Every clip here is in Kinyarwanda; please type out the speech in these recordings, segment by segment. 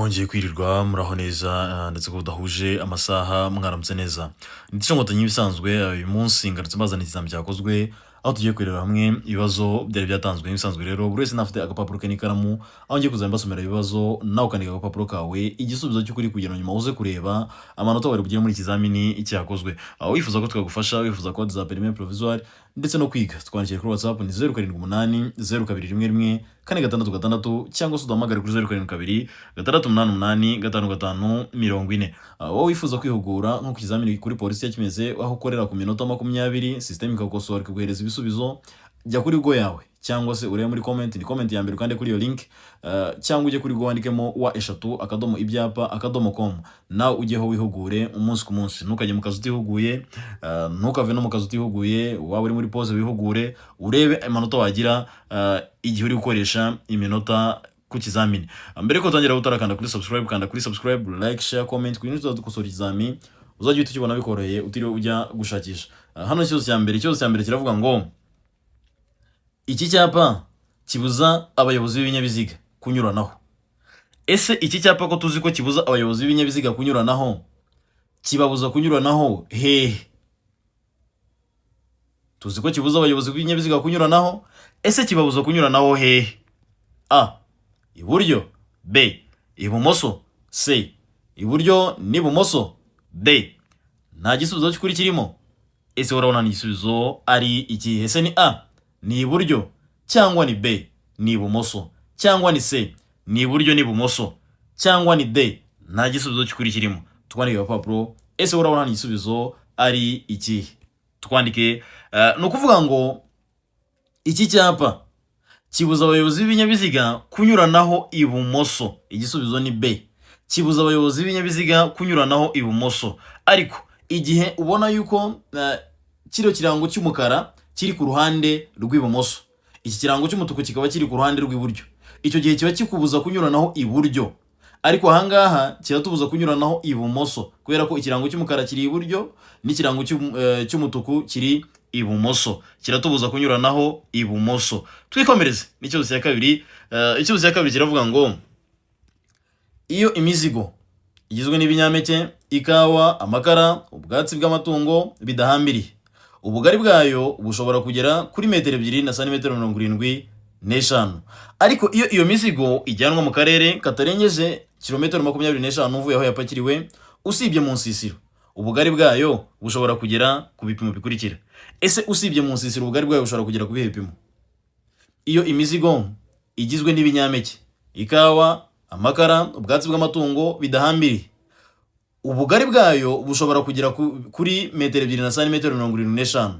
mwongeye kwirirwa muraho neza ndetse ko budahuje amasaha mwaramutse neza ndetse ngo ibisanzwe uyu munsi ngarutse mbazana ikizami cyakozwe aho tugiye kureba hamwe ibibazo byari byatanzwe nk'ibisanzwe rero buri wese nafite agapapuro ke n'ikaramu aho ngiye kuzajya mbasomera ibibazo nawe ukandika agapapuro kawe igisubizo cy'ukuri kugira nyuma uze kureba amanota wari bugire muri ikizamini cyakozwe aho wifuza ko twagufasha wifuza ko za permis provisoire ndetse no kwiga twandikire kuri WhatsApp ni 0780 0211 466 cyangwa se uduhamagare kuri 0722 688 wowe wifuza kwihugura nko ku kizamini kuri polisi ya Kimeze aho ukorera ku minota 20 system ikakosora ikaguhereza ibisubizo jya kuri go yawe cyangwa se urebe muri comment ni comment ya mbere kandi kuri iyo link cyangwa uje kuri go wandikemo wa eshatu akadomo ibyapa akadomo com nawe ujyeho wihugure umunsi ku munsi ntukajye mu kazi utihuguye ntukave no mu kazi utihuguye waba uri muri pause wihugure urebe amanota wagira igihe uri gukoresha iminota ku kizamini mbere ko tangira utarakanda kuri subscribe kanda kuri subscribe like share comment kuri nitwa dukosora ikizamini uzajye uhita ukibona bikoreye utiriwe ujya gushakisha hano ikibazo cya mbere kiravuga ngo iki cyapa kibuza abayobozi b'ibinyabiziga kunyuranaho. Ese iki cyapa ko tuzi ko kibuza abayobozi b'ibinyabiziga kunyuranaho kibabuza kunyuranaho hehe? Tuzi ko kibuza abayobozi b'ibinyabiziga kunyuranaho, ese kibabuza kunyuranaho hehe? A. Iburyo. B. Ibumoso. C. Iburyo n'ibumoso. D. Nta gisubizo cy'ukuri kirimo. Ese urabona ni igisubizo ari iki? Ese ni A ni iburyo cyangwa ni B ni ibumoso cyangwa ni C ni iburyo n'ibumoso cyangwa ni D nta gisubizo cy'ukuri kirimo. Twandike agapapuro ese urabona ni igisubizo ari iki? Twandike no kuvuga ngo iki cyapa kibuza abayobozi b'ibinyabiziga kunyuranaho ibumoso, igisubizo ni B. Kibuza abayobozi b'ibinyabiziga kunyuranaho ibumoso, ariko igihe ubona yuko kiro kirango cy'umukara kiri ku ruhande rw'ibumoso, iki kirango cy'umutuku kikaba kiri ku ruhande rw'iburyo, icyo gihe kiba kikubuza kunyuranaho iburyo, ariko ahangaha kiratubuza kunyuranaho ibumoso kubera ko ikirango cy'umukara kiri iburyo n'ikirango cy'umutuku kiri ibumoso, kiratubuza kunyuranaho ibumoso. Twikomereze n'ikibazo cya kabiri. Ikibazo cya kabiri kiravuga ngo iyo imizigo igizwe n'ibinyampeke, ikawa, amakara, ubwatsi bw'amatungo bidahambiriye, ubugari bwayo bushobora kugera kuri metero 2 na santimetero 75, ariko iyo iyo mizigo ijyanwa mu karere katarengeje kilometero 25 uvuye aho yapakiriwe usibye mu nsisiro, ubugari bwayo bushobora kugera ku bipimo bikurikira. Ese usibye mu nsisiro ubugari bwayo bushobora kugera ku bihe bipimo? Iyo imizigo igizwe n'ibinyampeke, ikawa, amakara, ubwatsi bw'amatungo bidahambiriye, ubugari bwayo bushobora kugera kuri metero 2 na santimetero 75,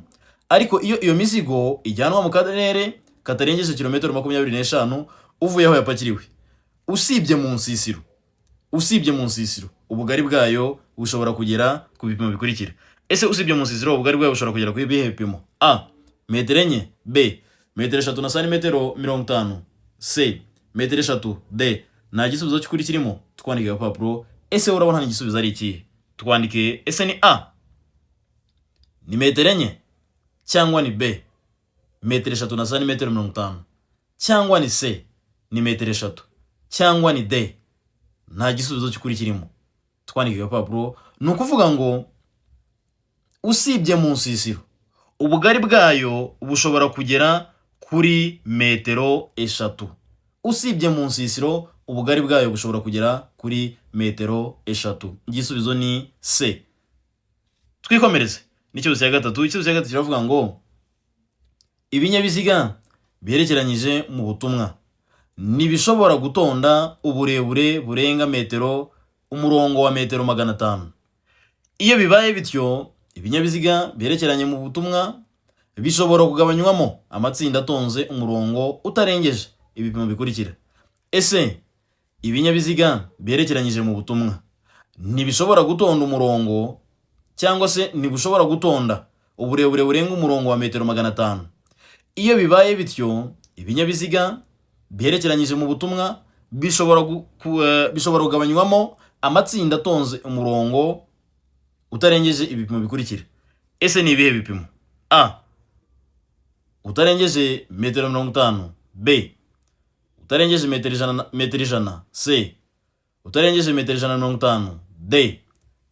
ariko iyo iyo mizigo ijyanwa mu karere katarengeje kilometero 25 uvuye aho yapakiriwe usibye mu nsisiro ubugari bwayo bushobora kugera ku bipimo bikurikira. Ese usibye mu nsisiro ubugari bwayo bushobora kugera ku bihe bipimo? A. metero 4, B. metero 3 na santimetero 50, C. metero 3, D. Nta gisubizo cy'ukuri kirimo. Twandike agapapuro ese urabona nta gisubizo ari iki? Twandike ese ni A ni metero 4 cyangwa ni B metero 3 na santimetero 50 cyangwa ni C ni metero 3 cyangwa ni D nta gisubizo cy'ukuri kirimo. Twandike agapapuro ni ukuvuga ngo usibye mu nsisiro ubugari bwayo bushobora kugera kuri metero 3, usibye mu nsisiro ubugari bwayo bushobora kugera kuri metero 3. Igisubizo ni C. Twikomereze n'ikibazo cya gatatu. Ikibazo cya gatatu kiravuga ngo ibinyabiziga biherekeranyije mu butumwa ntibishobora gutonda uburebure burenga umurongo wa metero 500. Iyo bibaye bityo ibinyabiziga biherekeranye mu butumwa bishobora kugabanywamo amatsinda atonze umurongo utarengeje ibipimo bikurikira. Ese ibinyabiziga biherekeranyije mu butumwa ntibishobora gutonda umurongo cyangwa se ntibishobora gutonda uburebure burenga umurongo wa metero 500. Iyo bibaye bityo ibinyabiziga biherekeranyije mu butumwa bishobora kugabanywamo amatsinda atonze umurongo utarengeje ibipimo bikurikira. Ese ni ibihe bipimo? A. utarengeje metero 50, B. utarengeje metero 100, C. utarengeje metero 150. D,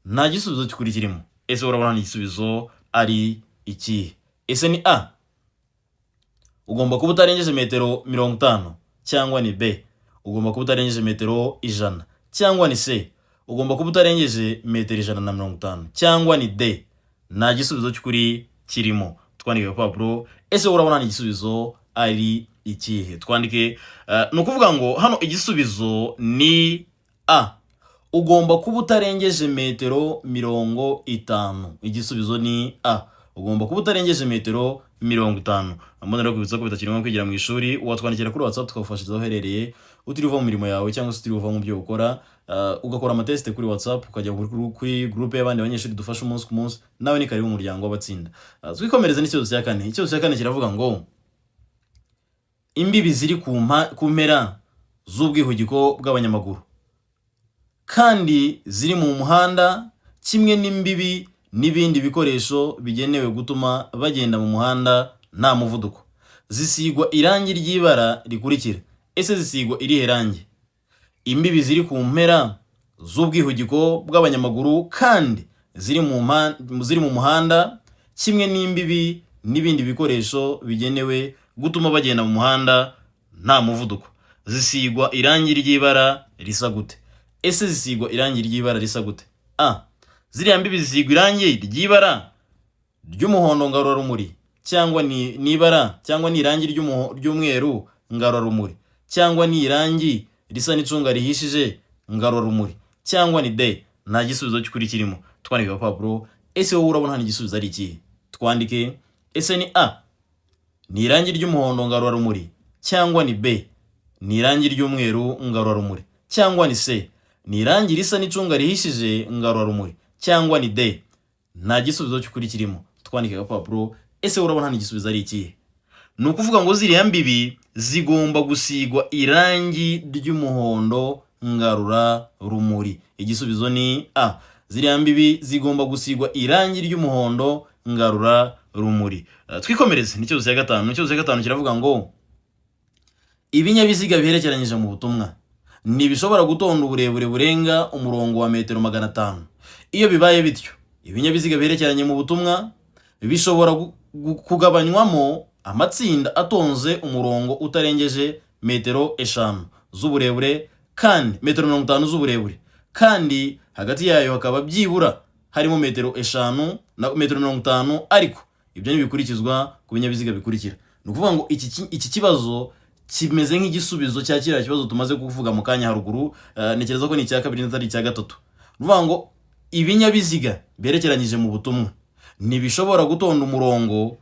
nta gisubizo cy'ukuri kirimo. Ese urabona igisubizo ari iki? Ese ni A, ugomba kuba utarengeje metero 50, cyangwa ni B, ugomba kuba utarengeje metero 100, cyangwa ni C, ugomba kuba utarengeje metero 150, cyangwa ni D, nta gisubizo cy'ukuri kirimo. Twandike ku papuro. Ese urabona igisubizo ari ikihe? Twandike no kuvuga ngo hano igisubizo ni A, ugomba kuba utarengeje metero 50. Igisubizo ni A, ugomba kuba utarengeje metero 50. Mbona rero kubitsa ko bitakirimo kwigira mu ishuri, watwandikira kuri WhatsApp tukagufashiriza aho uherereye, utiriva mu mirimo yawe cyangwa se utiriva mu byo ukora, ugakora amateste kuri WhatsApp, ukajya kuri groupe y'abandi banyeshuri dufasha umunsi ku munsi, nawe ni karibu mu muryango w'abatsinda. Twikomereze n'ikibazo cya kane. Ikibazo cya kane kiravuga ngo imbibi ziri ku mpera z'ubwihugiko bw'abanyamaguru kandi ziri mu muhanda kimwe n'imbibi n'ibindi bikoresho bigenewe gutuma bagenda mu muhanda nta muvuduko, zisigwa irangi ry'ibara rikurikira. Ese zisigwa irihe rangi? Imbibi ziri ku mpera z'ubwihugiko bw'abanyamaguru kandi ziri mu muhanda kimwe n'imbibi n'ibindi bikoresho bigenewe gutuma bagenda mu muhanda nta muvuduko, zisigwa irangi ry'ibara risa gute? Ese zisigwa irangi ry'ibara risa gute? A, ziriya mbibi zisigwa irangi ry'ibara ry'umuhondo ngarurarumuri, cyangwa ni ibara cyangwa ni irangi ry'umweru ngarurarumuri, cyangwa ni irangi risa n'icunga rihishije ngarurarumuri, cyangwa ni D, nta gisubizo cy'ukuri kirimo. Twandike ku papuro. Ese wowe urabona hano igisubizo ari iki? Twandike. Ese ni A, ni irangi ry'umuhondo ngarurarumuri, cyangwa ni B, ni irangi ry'umweru ngarurarumuri, cyangwa ni C, ni irangi risa n'icunga rihishije ngarurarumuri, cyangwa ni D, nta gisubizo cy'ukuri kirimo. Twandike ku papuro. Ese urabona hano igisubizo ari iki? Ni ukuvuga ngo ziriya mbibi zigomba gusigwa irangi ry'umuhondo ngarurarumuri. Igisubizo ni A, ziriya mbibi zigomba gusigwa irangi ry'umuhondo ngarurarumuri. Twikomereze n'ikibazo cya gatanu. Ikibazo cya gatanu kiravuga ngo ibinyabiziga biherekeranyije mu butumwa ntibishobora gutonda uburebure burenga umurongo wa metero 500. Iyo bibaye bityo, ibinyabiziga biherekeranye mu butumwa bishobora kugabanywamo amatsinda atonze umurongo utarengeje metero 5 z'uburebure kandi metero 50 z'uburebure, kandi hagati yayo hakaba byibura harimo metero 5 na metero 50, ariko ibyo nibikurikizwa ku binyabiziga bikurikira. Ni ukuvuga ngo iki kibazo kimeze nk'igisubizo cya kiriya kibazo tumaze kuvuga mu kanya haruguru. Nekereza ko ni icya kabiri n'atari icya gatatu. Ni ukuvuga ngo ibinyabiziga berekeranyije mu butumwa ntibishobora gutonda umurongo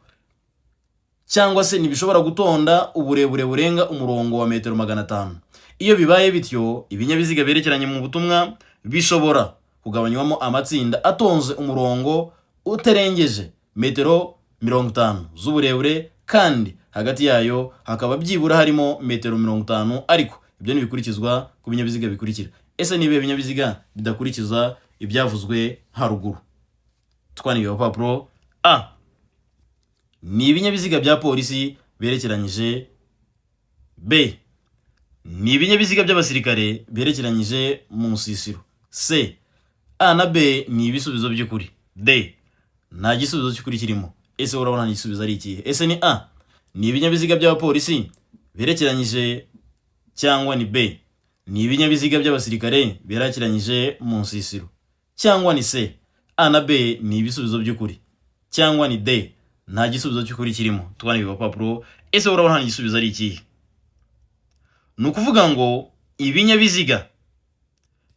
cyangwa se ntibishobora gutonda uburebure burenga umurongo wa metero 500. Iyo bibaye bityo, ibinyabiziga berekeranye mu butumwa bishobora kugabanywamo amatsinda atonze umurongo utarengeje metero 50 z'uburebure, kandi hagati yayo hakaba byibura harimo metero 50, ariko ibyo nibikurikizwa ku binyabiziga bikurikira. Ese nibe binyabiziga bidakurikiza ibyavuzwe haruguru? Twandike ku papuro. A, ni ibinyabiziga bya polisi berekeranyije. B, ni ibinyabiziga by'abasirikare berekeranyije mu nsisiro. C, A na B ni ibisubizo by'ukuri. D, nta gisubizo cy'ukuri kirimo. Ese urabona ni igisubizo ari ikihe? Ese ni A, ni ibinyabiziga by'abapolisi berekeranyije, cyangwa ni B, ni ibinyabiziga by'abasirikare berekeranyije mu nsisiro, cyangwa ni C, A na B ni ibisubizo by'ukuri, cyangwa ni D, nta gisubizo cy'ukuri kirimo. Twandike ku papuro. Ese urabona igisubizo ari ikihe? Ni ukuvuga ngo ibinyabiziga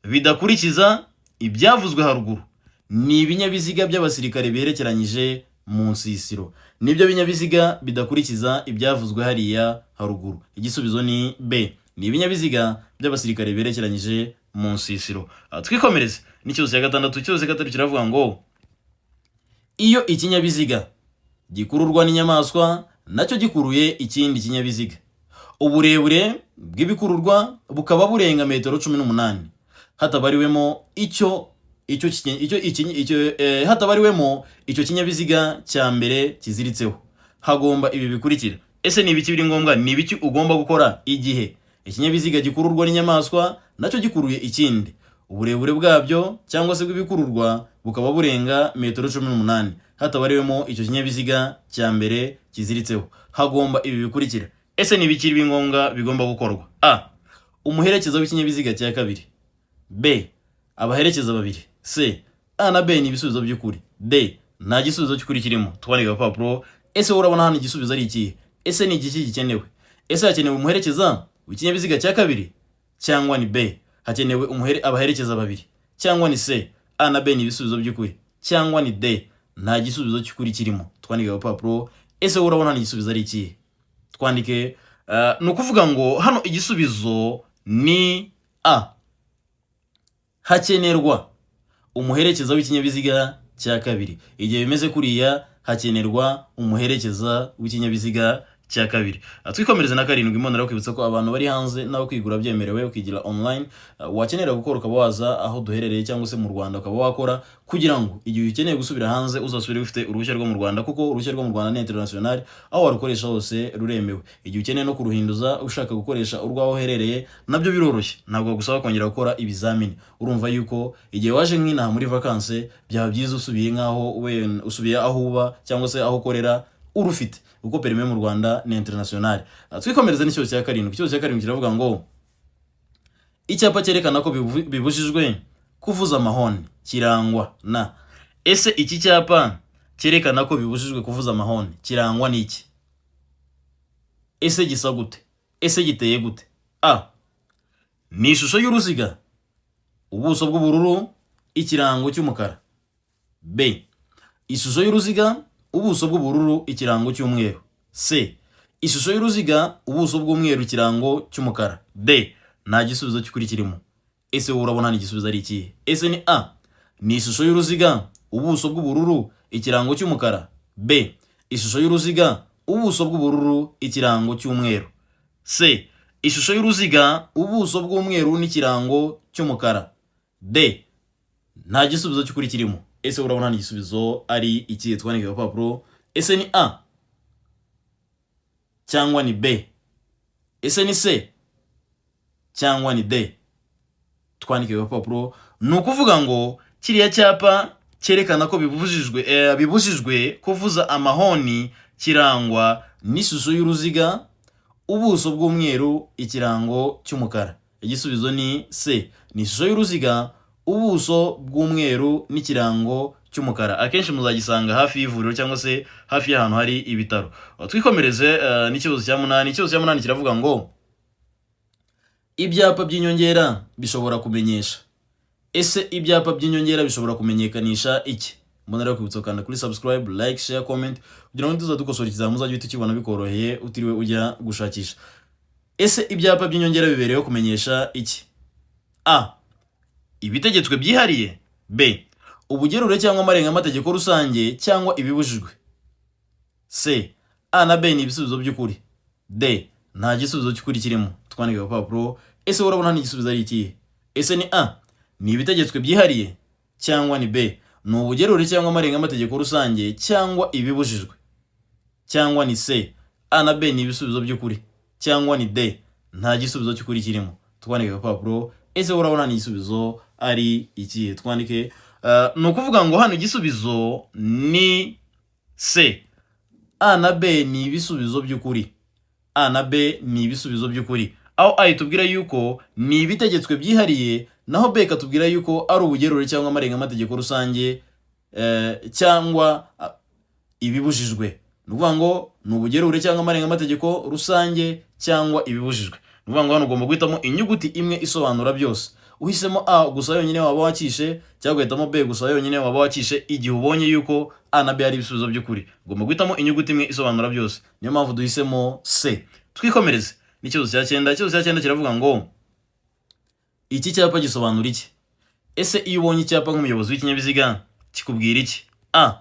bidakurikiza ibyavuzwe haruguru ni ibinyabiziga by'abasirikare berekeranyije mu nsisiro. Nibyo binyabiziga bidakurikiza ibyavuzwe hariya haruguru. Igisubizo ni B, ni ibinyabiziga by'abasirikare berekeranyije mu nsisiro. Twikomereze n'ikibazo cya gatandatu. Ikibazo cya gatatu kiravuga ngo iyo ikinyabiziga gikururwa n'inyamaswa nacyo gikuruye ikindi kinyabiziga, uburebure bw'ibikururwa bukaba burenga metero 18, hatabariwemo icyo kinyabiziga cya mbere kiziritseho, hagomba ibi bikurikira. Ese ni ibiki biri ngombwa? Ni ibiki ugomba gukora igihe ikinyabiziga gikururwa n'inyamaswa nacyo gikuruye ikindi, uburebure bwabyo cyangwa se bw'ibikururwa bukaba burenga metero 18 hatabariwemo icyo kinyabiziga cya mbere kiziritseho, hagomba ibi bikurikira. Ese ni ibiki bingombwa bigomba gukorwa? A. Umuherekeza w'ikinyabiziga cya kabiri. B. Abaherekeza babiri. C. A na B ni ibisubizo by'ukuri. D. Nta gisubizo cy'ukuri kirimo. Twandika papuro. Ese urabona hano igisubizo ari ikihe? Ese ni igiki gikenewe? Ese hakenewe umuherekeza w'ikinyabiziga cya kabiri cyangwa ni B? Hakenewe abaherekeza babiri cyangwa ni C? A na B ni ibisubizo by'ukuri cyangwa ni D? Nta gisubizo cy'ukuri kirimo. Twandika papuro. Ese urabona hano igisubizo ari ikihe? Twandike ni ukuvuga ngo hano igisubizo ni A. Hakenerwa umuherekeza w'ikinyabiziga cya kabiri. Igihe bimeze kuriya hakenerwa umuherekeza w'ikinyabiziga cya kabiri. Twikomereze na karindwi. Imonera kwibutsa ko abantu bari hanze naho kwigura byemerewe ukigira online, wakenera gukora ukaba waza aho duherereye cyangwa se mu Rwanda ukaba wakora, kugira ngo igihe ukeneye gusubira hanze uzasubire ufite uruhushya rwo mu Rwanda, kuko uruhushya rwo mu Rwanda ni international, aho warukoresha hose ruremewe. Igihe ukeneye no kuruhinduza ushaka gukoresha urwaho uherereye nabyo biroroshye, ntabwo gusaba kongera gukora ibizamini. Urumva yuko igihe waje nk'inaha muri vacances byaba byiza usubiye usubiye aho uba cyangwa se aho ukorera urufite, uko perime mu Rwanda ni international. Twikomereze n'ikibazo cya karindwi. Ikibazo cya karindwi kiravuga ngo icyapa cyerekana ko bibujijwe kuvuza amahoni kirangwa na. Ese iki cyapa cyerekana ko bibujijwe kuvuza amahoni kirangwa n'iki? Ese gisa gute? Ese giteye gute? A. Ni ishusho y'uruziga, ubuso bw'ubururu, ikirango cy'umukara. B. Ishusho y'uruziga, ubuso bw'ubururu, ikirango cy'umweru. C. Ishusho y'uruziga, ubuso bw'umweru, ikirango cy'umukara. D. Nta gisubizo cy'ukuri kirimo. Ese wowe urabona ni igisubizo ari ikihe? Ese ni A. Ni ishusho y'uruziga, ubuso bw'ubururu, ikirango cy'umukara. B. Ishusho y'uruziga, ubuso bw'ubururu, ikirango cy'umweru. C. Ishusho y'uruziga, ubuso bw'umweru n'ikirango cy'umukara. D. Nta gisubizo cy'ukuri kirimo. Ese urabona ni igisubizo ari ikihe? Twandike ku papuro. Ese ni A cyangwa ni B? Ese ni C cyangwa ni D? Twandike ku papuro. Ni ukuvuga ngo kiriya cyapa cyerekana ko bibujijwe kuvuza amahoni kirangwa n'ishusho y'uruziga, ubuso bw'umweru, ikirango cy'umukara. Igisubizo ni C. Ni ishusho y'uruziga, ubuso bw'umweru n'ikirango cy'umukara. Akenshi muzagisanga hafi y'ivuriro cyangwa se hafi y'ahantu hari ibitaro. Twikomereze n'ikibazo cya 8. Ikibazo cya 8 kiravuga ngo ibyapa by'inyongera bishobora kumenyesha. Ese ibyapa by'inyongera bishobora kumenyekanisha iki? Mbonera kwibutsa kandi kuri subscribe, like, share, comment kugira ngo tuza dukosora ikizamu uzajye ukibona bikoroheye utiriwe ujya gushakisha. Ese ibyapa by'inyongera bibereyeho kumenyesha iki? A. Ibitegetswe byihariye. B. Ubugerure cyangwa amarenga-mategeko rusange cyangwa ibibujijwe. C. A na B ni ibisubizo by'ukuri. D. Nta gisubizo cy'ukuri kirimo. Twandike ku papuro. Ese urabona ni igisubizo ari ikihe? Ese ni A. Ni ibitegetswe byihariye cyangwa ni B. Ni ubugerure cyangwa amarenga-mategeko rusange cyangwa ibibujijwe. Cyangwa ni C. A na B ni ibisubizo by'ukuri cyangwa ni D. Nta gisubizo cy'ukuri kirimo. Twandike ku papuro. Ese urabona ni igisubizo ari ikihe? Twandike ni ukuvuga ngo hano igisubizo ni C. A na B ni ibisubizo by'ukuri. A na B ni ibisubizo by'ukuri. Aho A itubwira yuko ni ibitegetswe byihariye, naho B katubwira yuko ari ubugerure cyangwa amarenga-mategeko rusange cyangwa ibibujijwe. Ni ukuvuga ngo ni ubugerure cyangwa amarenga-mategeko rusange cyangwa ibibujijwe. Ni ukuvuga ngo hano ugomba guhitamo inyuguti imwe isobanura byose. Uhisemo A gusa yonyine waba wakishe, cyangwa ugahitamo B gusa yonyine waba wakishe igihe ubonye yuko A na B ari ibisubizo by'ukuri. Ugomba guhitamo inyuguti imwe isobanura byose. Niyo mpamvu duhisemo C. Twikomereze n'ikibazo cya 9. Ikibazo cya 9 kiravuga ngo iki cyapa gisobanura iki? Ese iyo ubonye icyapa nk'umuyobozi w'ikinyabiziga kikubwira iki? A.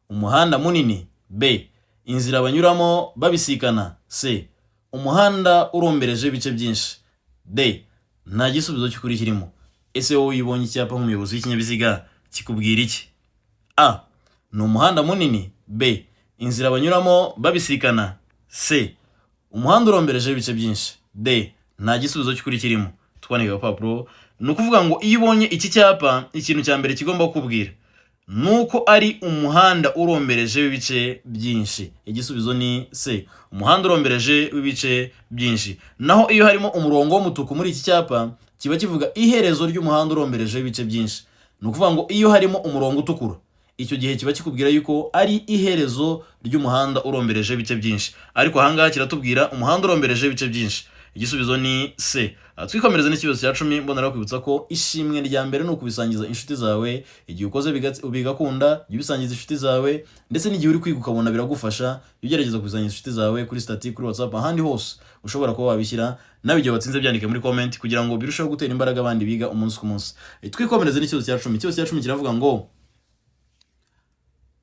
Umuhanda munini. B. Inzira banyuramo babisikana. C. Umuhanda urombereje ibice byinshi. D. Nta gisubizo cy'ukuri kirimo. Ese wowe uyibonye icyapa nk'umuyobozi w'ikinyabiziga kikubwira iki? A. Ni umuhanda munini. B. Inzira banyuramo babisikana. C. Umuhanda urombereje ibice byinshi. D. nta gisubizo cy'ukuri kirimo. Twandike agapapuro. Ni ukuvuga ngo iyo ubonye iki cyapa, ikintu cya mbere kigomba kukubwira nuko ari umuhanda urombereje w'ibice byinshi. Igisubizo ni C, umuhanda urombereje w'ibice byinshi. Naho iyo harimo umurongo w'umutuku muri iki cyapa, kiba kivuga iherezo ry'umuhanda urombereje w'ibice byinshi. Ni ukuvuga ngo iyo harimo umurongo utukura, icyo gihe kiba kikubwira yuko ari iherezo ry'umuhanda urombereje ibice byinshi. Ariko ahangaha kiratubwira umuhanda urombereje ibice byinshi. Igisubizo ni C. Twikomereze n'ikibazo cya 10. Mbonera kwibutsa ko ishimwe rya mbere ni ukubisangiza inshuti zawe. Igihe ukoze bigakunda, jya ubisangiza inshuti zawe, ndetse n'igihe uri kwiga ukabona biragufasha, ugerageza kubisangiza inshuti zawe kuri stati, kuri WhatsApp, ahandi hose ushobora kuba wabishyira. Nawe igihe watsinze byandike muri comment kugira ngo birusheho gutera imbaraga abandi biga umunsi ku munsi. Twikomereze n'ikibazo cya 10. Ikibazo cya 10 kiravuga ngo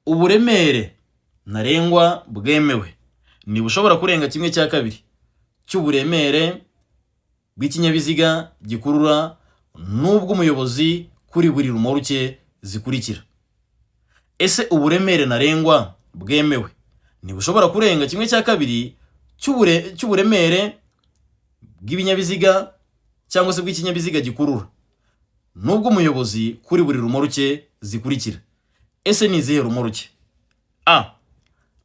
uburemere ntarengwa bwemewe ntibushobora kurenga 1/2 cy'uburemere bw'ikinyabiziga gikurura n'ubw'umuyobozi kuri buri rumoruke zikurikira. Ese uburemere ntarengwa bwemewe ntibushobora kurenga 1/2 cy'uburemere bw'ibinyabiziga cyangwa se bw'ikinyabiziga gikurura n'ubw'umuyobozi kuri buri rumoruke zikurikira. Ese ni izihe rumoruke? A,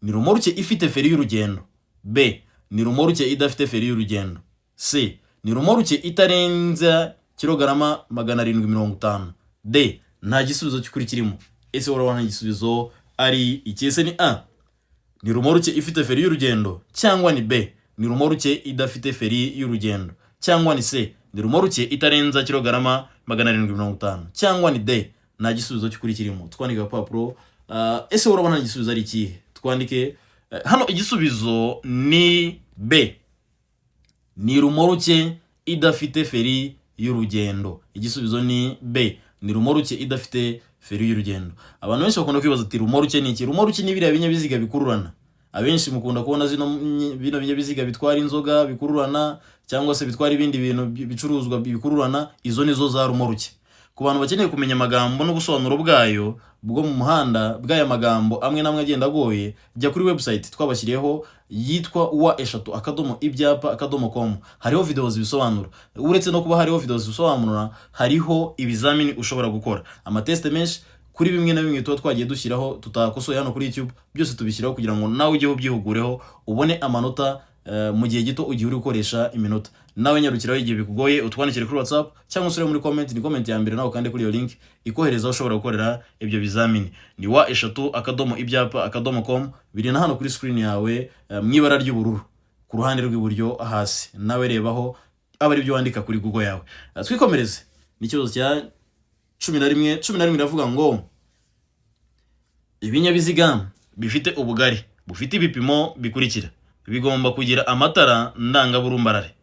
ni rumoruke ifite feri y'urugendo. B, ni rumoruke idafite feri y'urugendo. C, ni rumoruke itarenza kilograma 750. D, nta gisubizo cy'ukuri kirimo. Ese urabona igisubizo ari iki? Ese ni A, ni rumoruke ifite feri y'urugendo, cyangwa ni B, ni rumoruke idafite feri y'urugendo, cyangwa ni C, ni rumoruke itarenza kilograma 750, cyangwa ni D, nta gisubizo cy'ukuri kirimo. Twandike agapapuro. Ese urabona igisubizo ari ikihe? Twandike hano igisubizo ni B, ni rumoruke idafite feri y'urugendo. Igisubizo ni B, ni rumoruke idafite feri y'urugendo. Abantu benshi bakunda kwibaza ati rumoruke ni iki? Rumoruke ni biriya binyabiziga bikururana. Abenshi mukunda kubona bino binyabiziga bitwara inzoga bikururana, cyangwa se bitwara ibindi bintu bicuruzwa bikururana. Izo nizo za rumoruke. Ku bantu bakeneye kumenya amagambo n'ubusobanuro bwayo bwo mu muhanda, bw'aya magambo amwe namwe agenda agoye, jya kuri website twabashyiriyeho yitwa wa_ibyapa.com. hariho video zibisobanura. Uretse no kuba hariho video zibisobanura, hariho ibizamini ushobora gukora, amateste menshi kuri bimwe na bimwe tuba twagiye dushyiraho tutakosoye hano kuri YouTube. Byose tubishyiraho kugira ngo nawe ujye ubyihugureho ubone amanota mu gihe gito ugiye uri gukoresha iminota. Nawe nyarukiraho igihe bikugoye utwandikire kuri WhatsApp cyangwa usure muri comment. Ni comment ya mbere nawe kandi kuri iyo link ikohereza ushobora gukorera ibyo bizamini. Ni wa_ibyapa.com. biri na hano kuri screen yawe mu ibara ry'ubururu ku ruhande rw'iburyo hasi. Nawe rebaho aba ari byo wandika kuri Google yawe. Twikomereze n'ikibazo cya 11 iravuga ngo ibinyabiziga bifite ubugari bufite ibipimo bikurikira bigomba kugira amatara ndangaburumbarare.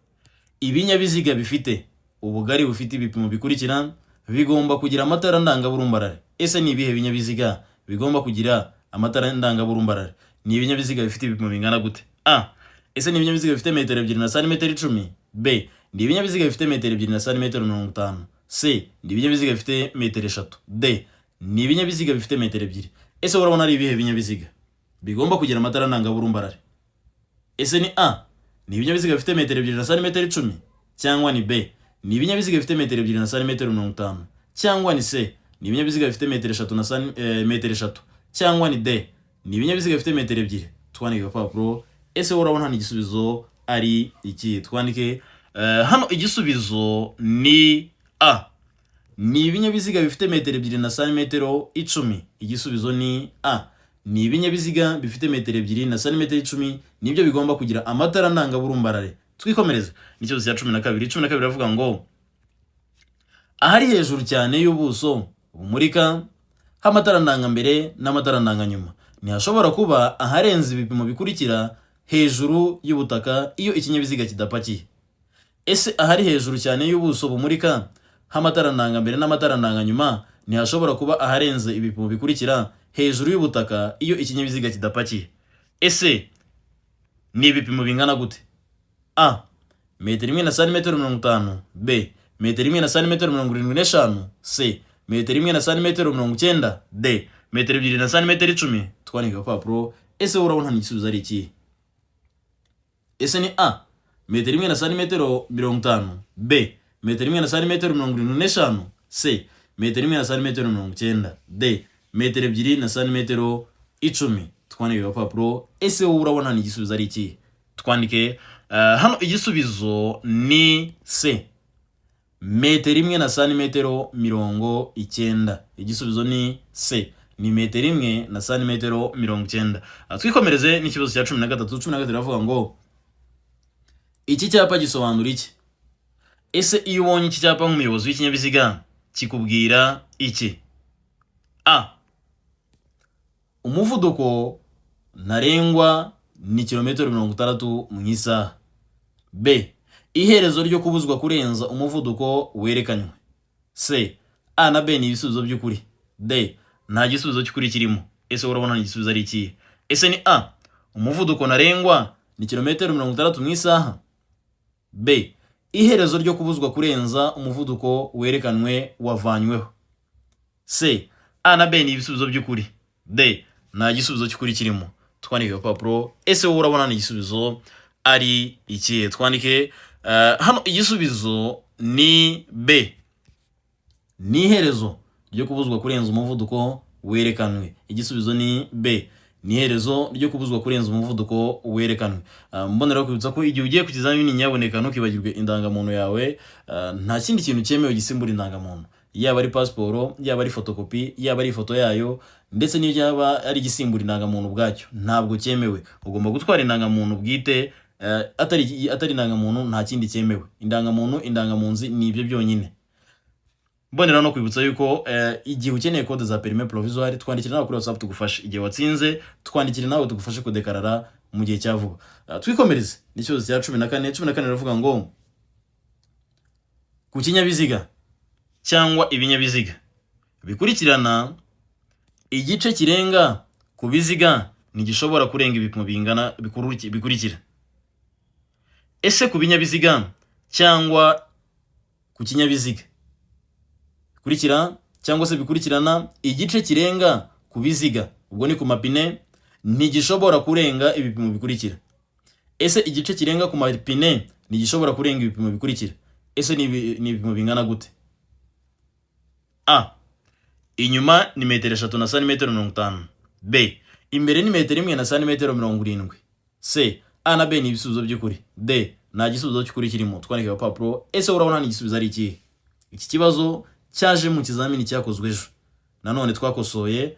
Ibinyabiziga bifite ubugari bufite ibipimo bikurikira bigomba kugira amatara ndangaburumbarare. Ese ni ibihe binyabiziga bigomba kugira amatara ndangaburumbarare? Ni ibinyabiziga bifite ibipimo bingana gute? A, ese ni ibinyabiziga bifite metero 2 na santimetero 10. B, ni ibinyabiziga bifite metero 2 na santimetero 50. C, ni ibinyabiziga bifite metero 3. D, ni ibinyabiziga bifite metero 2. Ese urabona ari ibihe binyabiziga bigomba kugira amatara ndangaburumbarare? Ese ni A, ni ibinyabiziga bifite metero 2 na santimetero 10, cyangwa ni B, ni ibinyabiziga bifite metero 2 na santimetero 50, cyangwa ni C, ni ibinyabiziga bifite metero 3 na metero 3, cyangwa ni D, ni ibinyabiziga bifite metero 2. Twandike agapapuro. Ese urabona ni igisubizo ari iki? Twandike hano igisubizo ni A, ni ibinyabiziga bifite metero 2 na santimetero 10. Igisubizo ni A, ni ibinyabiziga bifite metero 2 na santimetero 10 nibyo bigomba kugira amatara ndangaburumbarare. Twikomereze n'ikibazo cya 12 iravuga ngo ahari hejuru cyane y'ubuso bumurika h'amatara ndangambere n'amatara ndanganyuma ntihashobora kuba aharenze ibipimo bikurikira hejuru y'ubutaka iyo ikinyabiziga kidapakiye. Ese ahari hejuru cyane y'ubuso bumurika h'amatara ndangambere n'amatara ndanganyuma ntihashobora kuba aharenze ibipimo bikurikira hejuru y'ubutaka iyo ikinyabiziga kidapakiye. Ese ni ibipimo bingana gute? A, metero 1 na santimetero 50. B, metero 1 na santimetero 75. C, metero 1 na santimetero 90. D, metero 2 na santimetero 10. Twandike agapapuro. Ese urabona ni igisubizo ari iki? Ese ni A, metero imwe na santimetero 50, B metero imwe na santimetero 75, C metero imwe na santimetero 90, D metero ebyiri na santimetero 10. Twandike agapapuro. Ese wowe urabona ni igisubizo ari iki? Twandike hano igisubizo ni C, metero imwe na santimetero 90. Igisubizo ni C, ni metero imwe na santimetero 90. Twikomereze n'ikibazo cya 13. 13 iravuga ngo iki cyapa gisobanura iki? Ese iyo ubonye iki cyapa nk'umuyobozi w'ikinyabiziga kikubwira iki? A, umuvuduko ntarengwa ni kilometero 60 mu isaha. B, iherezo ryo kubuzwa kurenza umuvuduko werekanywe. C, A na B ni ibisubizo by'ukuri. D, nta gisubizo cy'ukuri kirimo. Ese urabona ni igisubizo ari iki? Ese ni A, umuvuduko ntarengwa ni kilometero 60 mu isaha. B, iherezo ryo kubuzwa kurenza umuvuduko werekanwe wavanyweho. C, A na B ni ibisubizo by'ukuri. D, nta gisubizo cy'ukuri kirimo. Twandike agapapuro. Ese wowe urabona ni igisubizo ari iki? Twandike hano igisubizo ni B, ni iherezo ryo kubuzwa kurenza umuvuduko werekanwe. Igisubizo ni B, ni iherezo ryo kubuzwa kurenza umuvuduko werekanwe. Mbonera kwibutsa ko igihe ugiye kukizamini nyaboneka ntukibagirwe indangamuntu yawe. Nta kindi kintu cyemewe gisimbura indangamuntu, yaba ari pasiporo, yaba ari fotokopi, yaba ari ifoto yayo, ndetse n'iyo yaba ari igisimbura indangamuntu ubwacyo ntabwo cyemewe. Ugomba gutwara indangamuntu bwite, atari indangamuntu nta kindi cyemewe. Indangamuntu, indangamunzi ni ibyo byonyine. Mbonera no kwibutsa yuko igihe ukeneye code za permis provisoire twandikira nawe kuri WhatsApp tugufasha. Igihe watsinze twandikira nawe tugufashe kudekarara mu gihe cya vuba. Twikomereze n'ikibazo cya 14. 14 iravuga ngo ku kinyabiziga cyangwa ibinyabiziga bikurikirana igice kirenga ku biziga ntigishobora kurenga ibipimo bingana bikurikira. Ese ku binyabiziga cyangwa ku kinyabiziga bikurikira cyangwa se bikurikirana igice kirenga ku biziga, ubwo ni ku mapine, ntigishobora kurenga ibipimo bikurikira. Ese igice kirenga ku mapine ntigishobora kurenga ibipimo bikurikira. Ese ni ibipimo bingana gute? A, inyuma ni metero 3 na santimetero 50. B, imbere ni metero 1 na santimetero 70. C, A na B ni ibisubizo by'ukuri. D, nta gisubizo cy'ukuri kirimo. Twandike agapapuro. Ese urabona ni igisubizo ari iki? Iki kibazo cyaje mu kizamini cyakozwe ejo, nanone twakosoye.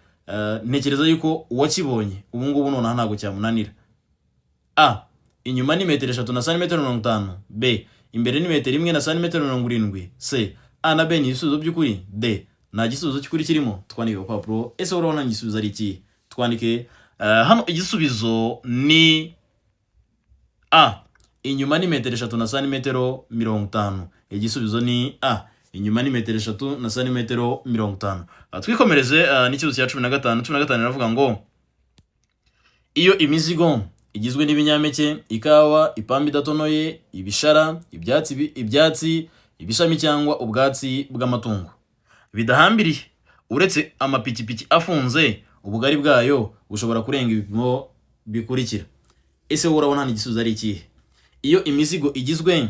Ntekereza yuko uwakibonye ubu ngubu none ntago cyamunanira. A, inyuma ni metero 3 na santimetero 50. B, imbere ni metero 1 na santimetero 70. C, A na B ni ibisubizo by'ukuri. D, nta gisubizo cy'ukuri kirimo. Twandike agapapuro. Ese urabona ni igisubizo ari iki? Twandike hano igisubizo ni A, inyuma ni metero 3 na santimetero 50. Igisubizo ni A, inyuma ni metero 3 na santimetero 50. Twikomereze n'ikibazo cya 15. 15 iravuga ngo iyo imizigo igizwe n'ibinyampeke, ikawa, ipamba idatonoye, ibishara, ibyatsi, ibishami cyangwa ubwatsi bw'amatungo bidahambiriye uretse amapikipiki afunze, ubugari bwayo bushobora kurenga ibipimo bikurikira. Ese urabona ni igisubizo ari iki? Iyo imizigo igizwe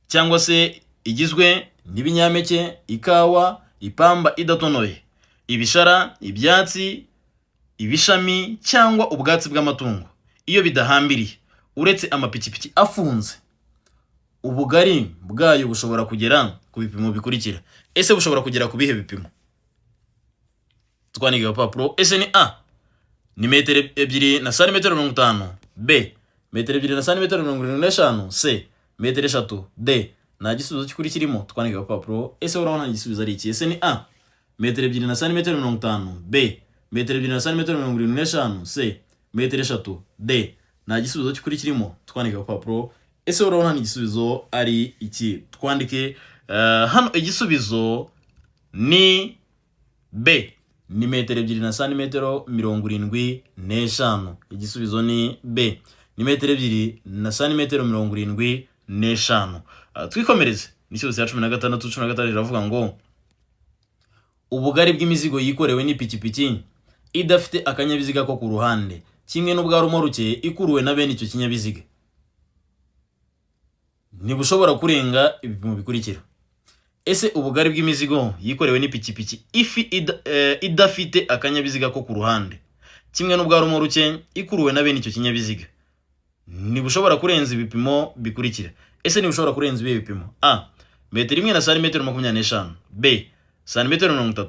cyangwa se igizwe n'ibinyampeke, ikawa, ipamba idatonoye, ibishara, ibyatsi, ibishami cyangwa ubwatsi bw'amatungo, iyo bidahambiriye uretse amapikipiki afunze, ubugari bwayo bushobora kugera ku bipimo bikurikira. Ese bushobora kugera ku bihe bipimo? Twandike agapapuro. Ese ni A, ni metero 2 na santimetero 50. B, metero 2 na santimetero 75. C, metero 3. D, nta gisubizo cy'ukuri kirimo. Twandike agapapuro. Ese urabona igisubizo ari iki? Ese ni A, metero 2 na santimetero 50. B, metero 2 na santimetero 75. C, metero 3. D, nta gisubizo cy'ukuri kirimo. Twandike agapapuro. Ese urabona igisubizo ari iki? Twandike hano igisubizo ni B, ni metero 2 na santimetero 75. Igisubizo ni B, ni metero 2 na santimetero 75. Twikomereze n'ikibazo cya 16. 16 iravuga ngo ubugari bw'imizigo yikorewe n'ipikipiki idafite akanyabiziga ko ku ruhande kimwe n'ubwa rumoruke ikuruwe na bene icyo kinyabiziga ntibushobora kurenga ibipimo bikurikira. Ese ubugari bw'imizigo yikorewe n'ipikipiki idafite akanyabiziga ko ku ruhande kimwe n'ubwa rumoruke ikuruwe na bene icyo kinyabiziga ntibushobora kurenza ibipimo bikurikira. Ese ntibushobora kurenza ibi bipimo: a metero imwe na santimetero 25, b santimetero 30,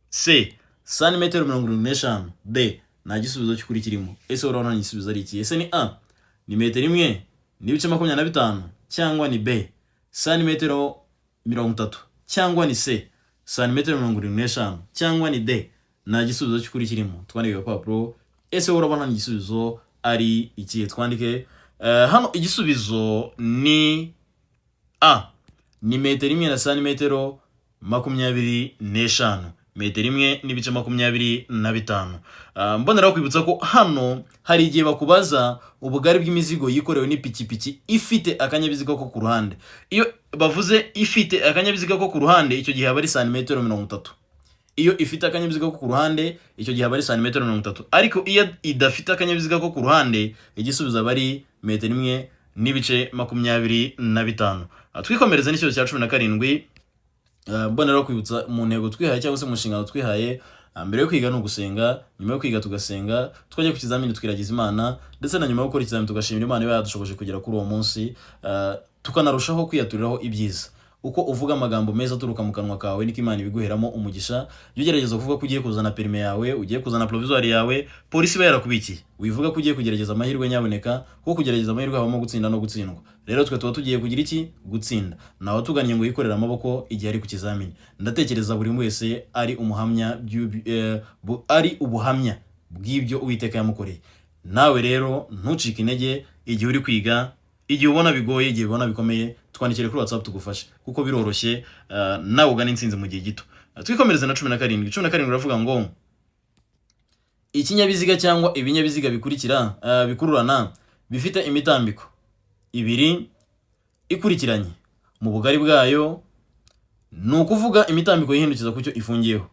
c santimetero 75, d nta gisubizo cy'ukuri kirimo. Ese urabona igisubizo ari iki? Ese ni a ni metero imwe n'ibice 25, cyangwa ni b santimetero 30, cyangwa ni c santimetero 75, cyangwa ni d nta gisubizo cy'ukuri kirimo. Twandike papuro. Ese urabona igisubizo ari iki? Twandike hano igisubizo ni a ni metero imwe na santimetero 25, metero imwe n'ibice 25. Mboneraho kwibutsa ko hano hari igihe bakubaza ubugari bw'imizigo yikorewe n'ipikipiki ifite akanyabiziga ko ku ruhande. Iyo bavuze ifite akanyabiziga ko ku ruhande, icyo gihe aba ari santimetero 30. Iyo ifite akanyabiziga ko ku ruhande, icyo gihe aba ari santimetero 30. Ariko iyo idafite akanyabiziga ko ku ruhande, igisubizo aba ari metero imwe n'ibice 25. Twikomereza n'ikibazo cya 17. Mboneraho kwibutsa mu ntego twihaye cyangwa se mu nshingano twihaye, mbere yo kwiga no gusenga, nyuma yo kwiga tugasenga, twajya ku kizamini tukiragiza Imana, ndetse na nyuma yo gukora ikizamini tugashimira Imana iba yadushoboje kugera kuri uwo munsi, tukanarushaho kwiyaturiraho ibyiza. Uko uvuga amagambo meza aturuka mu kanwa kawe niko Imana ibiguheramo umugisha. Iyo ugerageza kuvuga ko ugiye kuzana perime yawe, ugiye kuzana provisoire yawe, polisi iba yarakubikiye. Wivuga ko ugiye kugerageza amahirwe nyaboneka, kuko kugerageza amahirwe habamo gutsinda no gutsindwa. Rero twe tuba tugiye kugira iki? Gutsinda. Nawe tugannye ngo yikorera amaboko igihe ari ku kizamini. Ndatekereza buri wese ari umuhamya ari ubuhamya bw'ibyo Uwiteka yamukoreye. Nawe rero ntucike intege igihe uri kwiga, igihe ubona bigoye, igihe ubona bikomeye, twandikire kuri WhatsApp tugufashe, kuko biroroshye, nawe ugana intsinzi mu gihe gito. Twikomereza na 17. 17 uravuga ngo ikinyabiziga cyangwa ibinyabiziga bikurikira bikururana bifite imitambiko ibiri ikurikiranye mu bugari bwayo, ni ukuvuga imitambiko yihindukiza ku cyo ifungiyeho.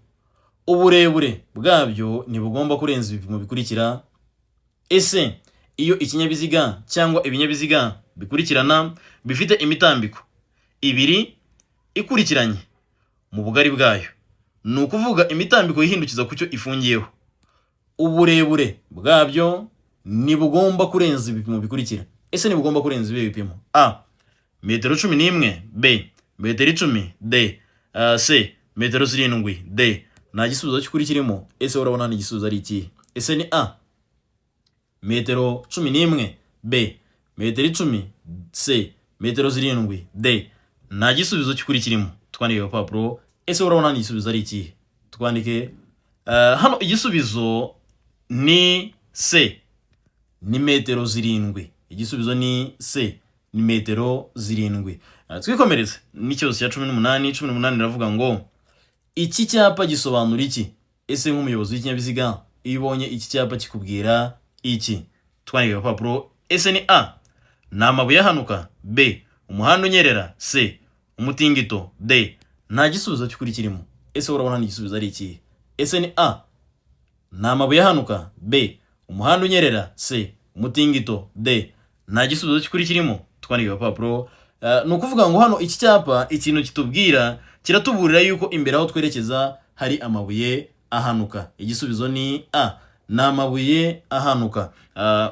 Uburebure bwabyo ntibugomba kurenza ibipimo bikurikira. Ese iyo ikinyabiziga cyangwa ibinyabiziga bikurikirana bifite imitambiko ibiri ikurikiranye mu bugari bwayo, ni ukuvuga imitambiko yihindukiza ku cyo ifungiyeho, uburebure bwabyo ntibugomba kurenza ibipimo bikurikira. Ese ntibugomba kurenza ibi bipimo: a metero 11, b metero 10, d c metero 7, d nta gisubizo cy'ukuri kirimo. Ese urabona igisubizo ari iki? Ese ni a metero 11, b metero 10, c metero 7, d nta gisubizo cy'ukuri kirimo. Twandike papuro. Ese urabona igisubizo ari iki? Twandike hano igisubizo ni c ni metero 7. Igisubizo ni c ni metero 7. Twikomereze n'ikibazo cya 18. 18 iravuga ngo iki cyapa gisobanura iki? Ese nk'umuyobozi w'ikinyabiziga iyo ubonye iki cyapa kikubwira iki? Twandike papuro. Ese ni a ni amabuye ahanuka, b umuhanda unyerera, c umutingito, d nta gisubizo cy'ukuri kirimo. Ese urabona igisubizo ari iki? Ese ni a ni amabuye ahanuka, b umuhanda unyerera, c umutingito, d nta gisubizo cy'ukuri kirimo. Twandike papuro. Ni ukuvuga ngo hano iki cyapa ikintu kitubwira, kiratuburira yuko imbere aho twerekeza hari amabuye ahanuka. Igisubizo ni a ni amabuye ahanuka.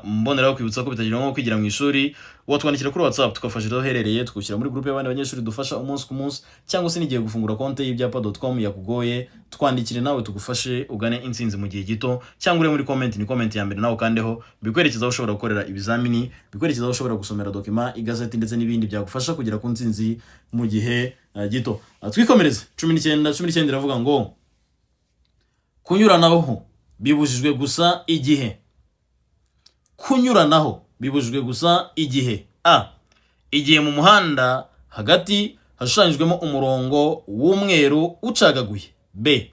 Mboneraho kwibutsa ko bitagira nko kwigira mu ishuri, watwandikira kuri WhatsApp tukafasha aho uherereye, tukushyira muri groupe y'abandi banyeshuri dufasha umunsi ku munsi, cyangwa se nigiye gufungura konte y'ibyapa.com yakugoye, twandikire nawe tugufashe ugane intsinzi mu gihe gito, cyangwa uri muri comment, ni comment ya mbere nawe kandeho, bikwerekeza aho ushobora gukorera ibizamini, bikwerekeza aho ushobora gusomera document, igazeti ndetse n'ibindi byagufasha kugera ku ntsinzi mu gihe gito. Twikomereze 19 iravuga ngo kunyuranaho bibujijwe gusa igihe. Kunyuranaho bibujijwe gusa igihe: a igihe mu muhanda hagati hashushanyijwemo umurongo w'umweru ucagaguye, b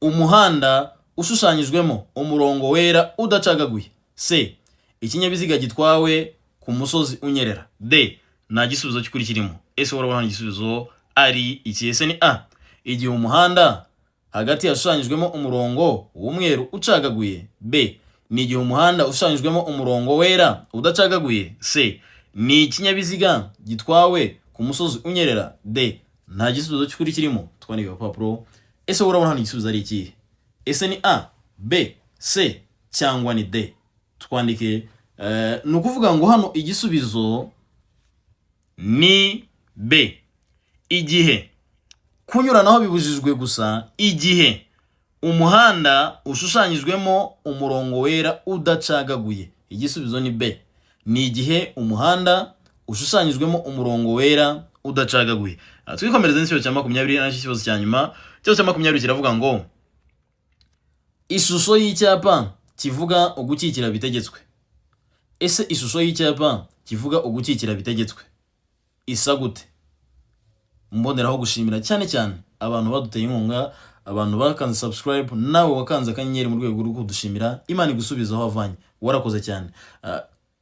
umuhanda ushushanyijwemo umurongo wera udacagaguye, c ikinyabiziga gitwawe ku musozi unyerera, d nta gisubizo cy'ukuri kirimo. Ese urabona igisubizo ari iki? Ese ni a igihe mu muhanda hagati hashushanyijwemo umurongo w'umweru ucagaguye, b ni igihe umuhanda ushushanyijwemo umurongo wera udacagaguye, c ni ikinyabiziga gitwawe ku musozi unyerera. D, nta gisubizo cy'ukuri kirimo. Twandike papuro. Ese urabona hano igisubizo ari ikihe? Ese ni A, B, C cyangwa ni D? Twandike ni ukuvuga ngo hano igisubizo ni B. Igihe kunyuranaho bibujijwe gusa igihe umuhanda ushushanyijwemo umurongo wera udacagaguye. Igisubizo ni B. Ni igihe umuhanda ushushanyijwemo umurongo wera udacagaguye. Twikomereze n'ikibazo cya 20 n'iki kibazo cya nyuma. Ikibazo cya 20 kiravuga ngo ishusho y'icyapa kivuga ugukikira bitegetswe. Ese ishusho y'icyapa kivuga ugukikira bitegetswe isa gute? Mboneraho gushimira cyane abantu baduteye inkunga, abantu bakanze subscribe, nawe wakanze akanyenyeri mu rwego rwo kudushimira. Imana igusubiza aho wavanye, warakoze cyane.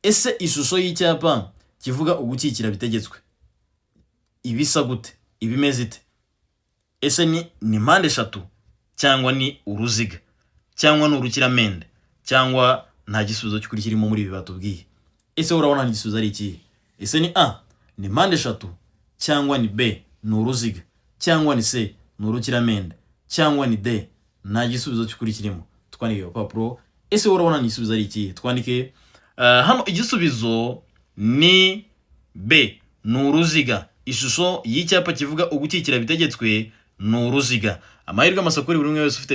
Ese ishusho y'icyapa kivuga ugukikira bitegetswe ibisa gute? Ibimeze ite? Ese ni mpande eshatu cyangwa ni uruziga cyangwa ni urukiramende cyangwa nta gisubizo cy'ukuri kirimo muri ibi batubwiye? Ese urabona nta gisubizo ari iki? Ese ni A, ni mpande eshatu cyangwa ni B, ni uruziga cyangwa ni C, ni urukiramende cyangwa ni D, nta gisubizo cy'ukuri kirimo? Twandike papuro. Ese urabona ni igisubizo ari iki? Twandike hano igisubizo ni B, ni uruziga. Ishusho y'icyapa kivuga ugukikira bitegetswe ni uruziga. Amahirwe amasakuri buri umwe wese ufite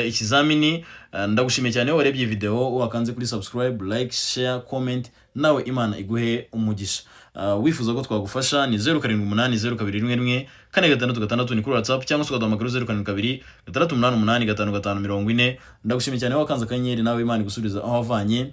ikizamini. Ndagushimiye cyane warebye video, wakanze kuri subscribe, like, share, comment. Nawe Imana iguhe umugisha. Wifuza ko twagufasha ni 0780211456 ni kuri WhatsApp cyangwa se ukaduhamagara 0722688540. Ndagushimiye cyane wakanze akanyenyeri, nawe Imana igusubiza aho wavanye.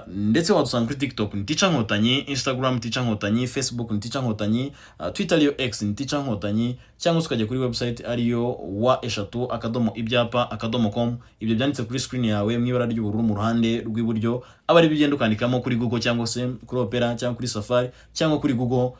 Ndetse wadusanga kuri TikTok ni Teacher Nkotanyi, Instagram Teacher Nkotanyi, Facebook ni Teacher Nkotanyi, Twitter ariyo X ni Teacher Nkotanyi, cyangwa se ukajya kuri website ariyo wa3.com. Ibyo byanditse kuri screen yawe mu ibara ry'ubururu mu ruhande rw'iburyo, aba ari bigenda ukandikamo kuri Google cyangwa se kuri Opera cyangwa kuri Safari cyangwa kuri Google.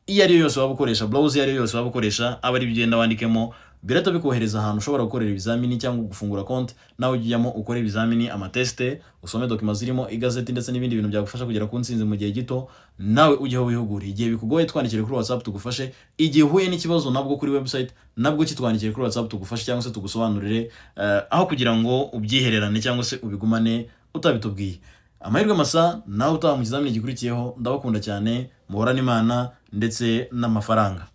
Iyo ariyo yose waba ukoresha, browser iyo ariyo yose waba ukoresha, aba ari bigenda wandikemo, birata bikohereza ahantu ushobora gukorera ibizamini cyangwa gufungura konti. Nawe ujyamo ukora ibizamini, amateste, usome documents zirimo igazeti ndetse n'ibindi bintu byagufasha kugera ku ntsinzi mu gihe gito. Nawe ujyeho wihugure. Igihe bikugoye twandikire kuri WhatsApp tugufashe. Igihe uhuye n'ikibazo nabwo kuri website nabwo kitwandikire kuri WhatsApp tugufashe cyangwa se tugusobanurire, aho kugira ngo ubyihererane cyangwa se ubigumane utabitubwiye. Amahirwe masa nawe utaha mu kizamini gikurikiyeho. Ndabakunda cyane, muhorane Imana ndetse n'amafaranga.